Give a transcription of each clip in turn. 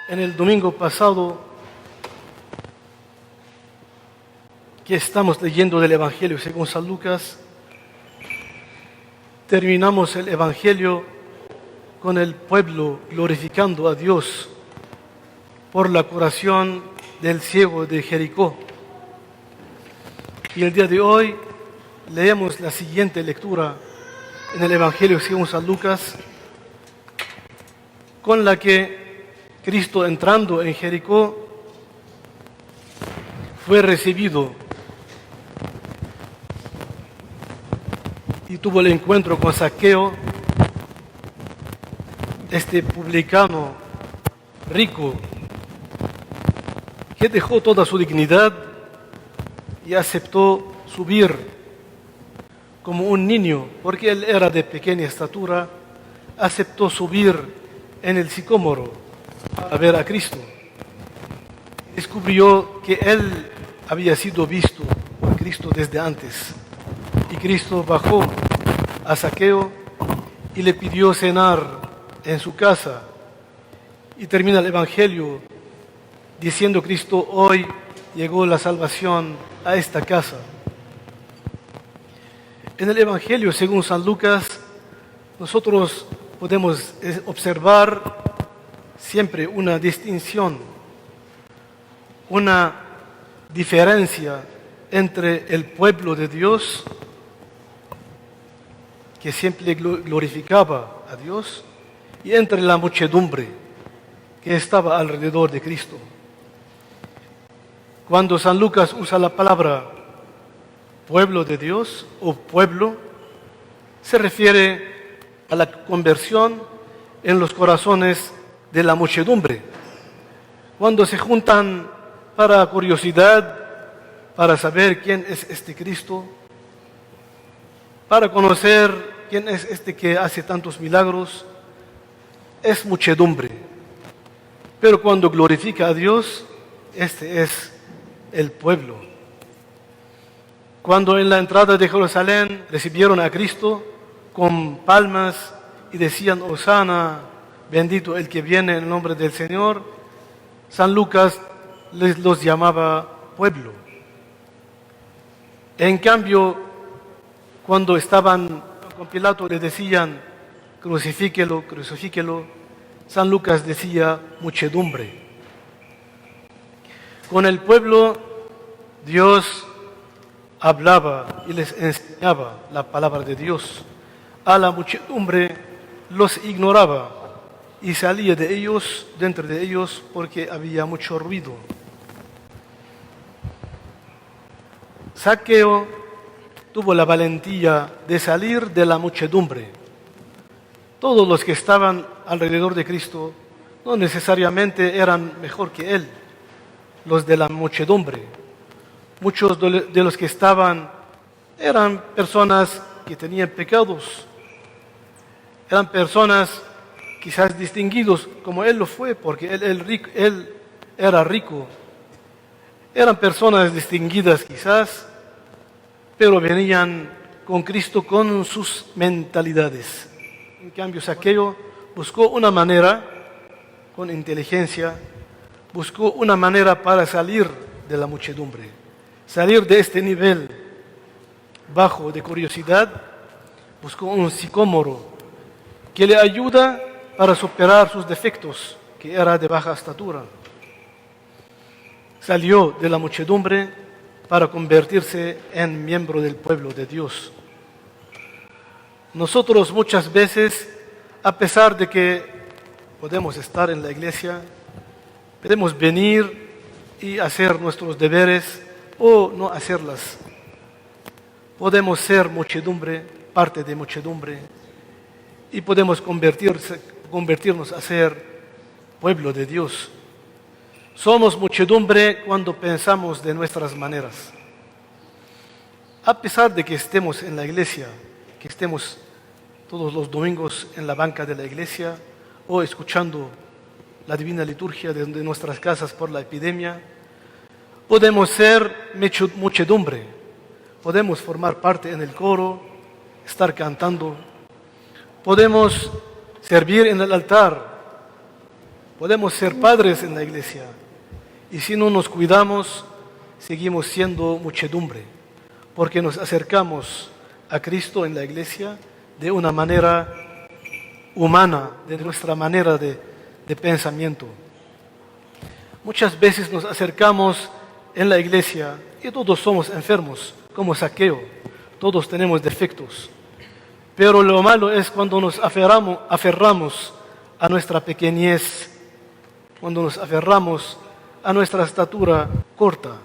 En el domingo pasado que estamos leyendo del Evangelio según San Lucas, terminamos el Evangelio con el pueblo glorificando a Dios por la curación del ciego de Jericó. Y el día de hoy leemos la siguiente lectura en el Evangelio según San Lucas, con la que Cristo, entrando en Jericó, fue recibido y tuvo el encuentro con Zaqueo, este publicano rico que dejó toda su dignidad y aceptó subir como un niño, porque él era de pequeña estatura, aceptó subir en el sicómoro a ver a Cristo. Descubrió que él había sido visto por Cristo desde antes. Y Cristo bajó a Zaqueo y le pidió cenar en su casa. Y termina el Evangelio diciendo Cristo: hoy llegó la salvación a esta casa. En el Evangelio según San Lucas, nosotros podemos observar siempre una distinción, una diferencia entre el pueblo de Dios, que siempre glorificaba a Dios, y entre la muchedumbre que estaba alrededor de Cristo. Cuando San Lucas usa la palabra pueblo de Dios o pueblo, se refiere a la conversión en los corazones de la muchedumbre, cuando se juntan para curiosidad, para saber quién es este Cristo, para conocer quién es este que hace tantos milagros, es muchedumbre. Pero cuando glorifica a Dios, este es el pueblo. Cuando en la entrada de Jerusalén recibieron a Cristo con palmas y decían: Hosana, bendito el que viene en el nombre del Señor, San Lucas los llamaba pueblo. En cambio, cuando estaban con Pilato le decían: crucifíquelo, crucifíquelo, San Lucas decía muchedumbre. Con el pueblo Dios hablaba y les enseñaba la palabra de Dios. A la muchedumbre los ignoraba y salía de ellos, dentro de ellos, porque había mucho ruido. Zaqueo tuvo la valentía de salir de la muchedumbre. Todos los que estaban alrededor de Cristo no necesariamente eran mejor que él, los de la muchedumbre. Muchos de los que estaban eran personas que tenían pecados, eran personas quizás distinguidos, como él lo fue, porque él era rico. Eran personas distinguidas quizás, pero venían con Cristo con sus mentalidades. En cambio, Zaqueo buscó una manera, con inteligencia, buscó una manera para salir de la muchedumbre, salir de este nivel bajo de curiosidad. Buscó un sicómoro que le ayuda para superar sus defectos, que era de baja estatura. Salió de la muchedumbre para convertirse en miembro del pueblo de Dios. Nosotros muchas veces, a pesar de que podemos estar en la iglesia, podemos venir y hacer nuestros deberes o no hacerlas. Podemos ser muchedumbre, parte de muchedumbre, y podemos convertirnos a ser pueblo de Dios. Somos muchedumbre cuando pensamos de nuestras maneras. A pesar de que estemos en la iglesia, que estemos todos los domingos en la banca de la iglesia o escuchando la divina liturgia de nuestras casas por la epidemia, podemos ser muchedumbre, podemos formar parte en el coro, estar cantando, podemos servir en el altar, Podemos ser padres en la iglesia y si no nos cuidamos, seguimos siendo muchedumbre, porque nos acercamos a Cristo en la iglesia de una manera humana, de nuestra manera de pensamiento. Muchas veces nos acercamos en la iglesia y todos somos enfermos, como Zaqueo, todos tenemos defectos. Pero lo malo es cuando nos aferramos a nuestra pequeñez, cuando nos aferramos a nuestra estatura corta.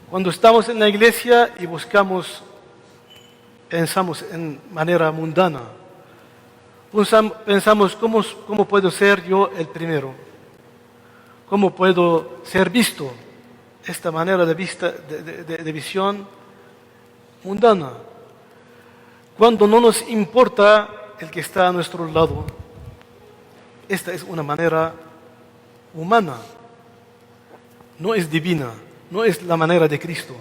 Cuando estamos en la iglesia y pensamos en manera mundana, pensamos cómo puedo ser yo el primero, cómo puedo ser visto, esta manera de visión mundana. Cuando no nos importa el que está a nuestro lado, esta es una manera humana, no es divina, no es la manera de Cristo.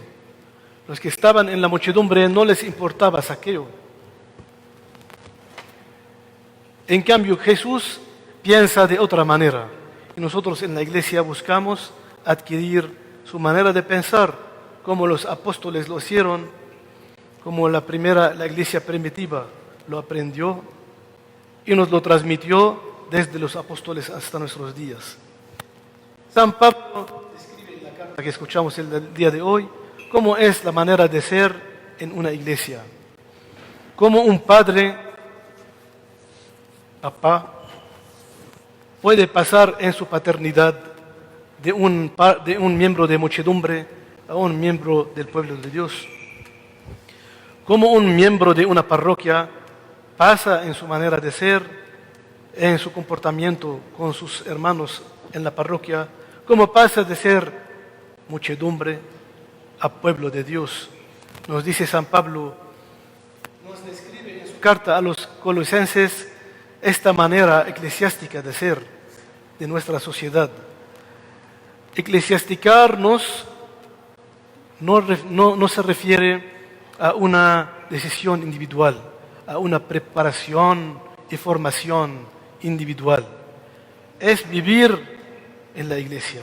Los que estaban en la muchedumbre no les importaba Zaqueo. En cambio, Jesús piensa de otra manera y nosotros en la iglesia buscamos adquirir su manera de pensar, como los apóstoles lo hicieron, como la iglesia primitiva lo aprendió y nos lo transmitió desde los apóstoles hasta nuestros días. San Pablo describe en la carta que escuchamos el día de hoy cómo es la manera de ser en una iglesia. Como un padre, papá, puede pasar en su paternidad de un miembro de muchedumbre a un miembro del pueblo de Dios. Como un miembro de una parroquia pasa en su manera de ser, en su comportamiento con sus hermanos en la parroquia, como pasa de ser muchedumbre a pueblo de Dios. Nos dice San Pablo, nos describe en su carta a los colosenses esta manera eclesiástica de ser de nuestra sociedad. Eclesiasticarnos no se refiere a una decisión individual, a una preparación y formación individual. Es vivir en la iglesia,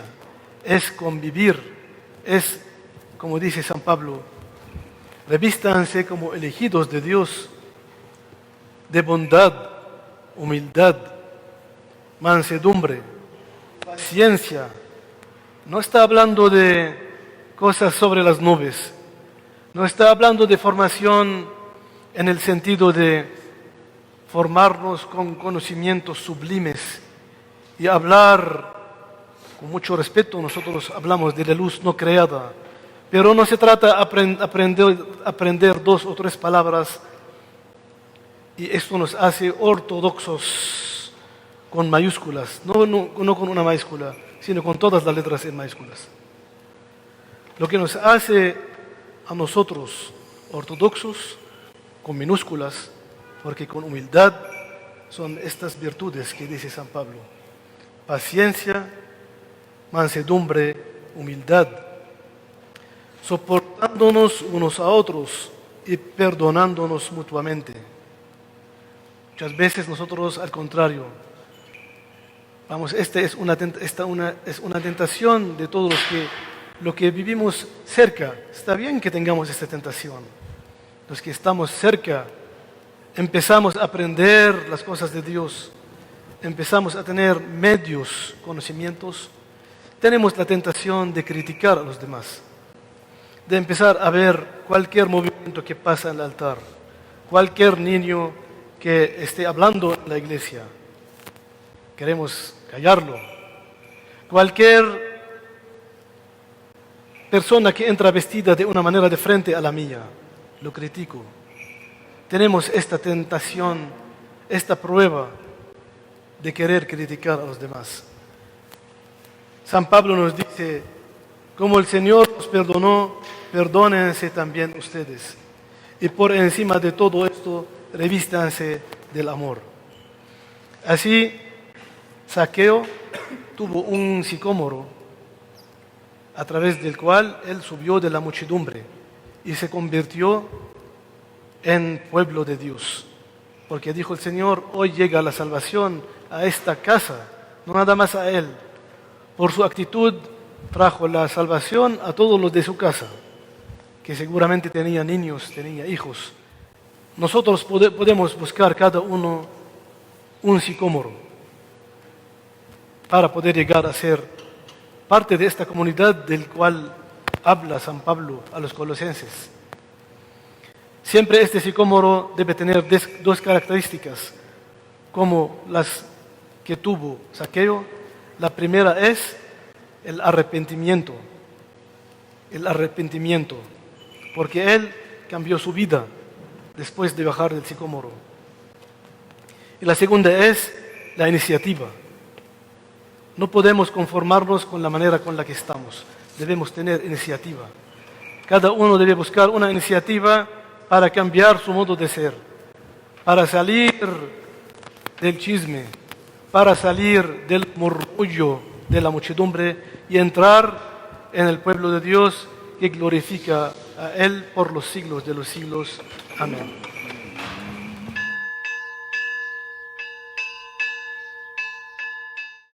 es convivir, es, como dice San Pablo, revístanse como elegidos de Dios, de bondad, humildad, mansedumbre, paciencia. No está hablando de cosas sobre las nubes, no está hablando de formación en el sentido de formarnos con conocimientos sublimes y hablar con mucho respeto. Nosotros hablamos de la luz no creada, pero no se trata de aprender 2 o 3 palabras y esto nos hace ortodoxos con mayúsculas, no con una mayúscula, sino con todas las letras en mayúsculas. Lo que nos hace a nosotros ortodoxos con minúsculas, porque con humildad son estas virtudes que dice San Pablo: paciencia, mansedumbre, humildad, soportándonos unos a otros y perdonándonos mutuamente. Muchas veces nosotros al contrario, esta es una tentación de todos los que vivimos cerca. Está bien que tengamos esta tentación. Los que estamos cerca empezamos a aprender las cosas de Dios, empezamos a tener medios, conocimientos, tenemos la tentación de criticar a los demás, de empezar a ver cualquier movimiento que pasa en el altar, cualquier niño que esté hablando en la iglesia, queremos callarlo. Cualquier persona que entra vestida de una manera diferente a la mía, lo critico. Tenemos esta tentación, esta prueba de querer criticar a los demás. San Pablo nos dice, como el Señor os perdonó, perdónense también ustedes. Y por encima de todo esto, revístanse del amor. Así, Zaqueo tuvo un sicómoro a través del cual él subió de la muchedumbre y se convirtió en pueblo de Dios. porque dijo el Señor, hoy llega la salvación a esta casa, no nada más a él. Por su actitud trajo la salvación a todos los de su casa, que seguramente tenía niños, tenía hijos. Nosotros podemos buscar cada uno un sicómoro para poder llegar a ser parte de esta comunidad del cual habla San Pablo a los colosenses. Siempre este sicómoro debe tener dos características, como las que tuvo Zaqueo. La primera es el arrepentimiento, porque él cambió su vida después de bajar del sicómoro. Y la segunda es la iniciativa. No podemos conformarnos con la manera con la que estamos, debemos tener iniciativa. Cada uno debe buscar una iniciativa para cambiar su modo de ser, para salir del chisme, para salir del murmullo de la muchedumbre y entrar en el pueblo de Dios que glorifica a Él por los siglos de los siglos. Amén.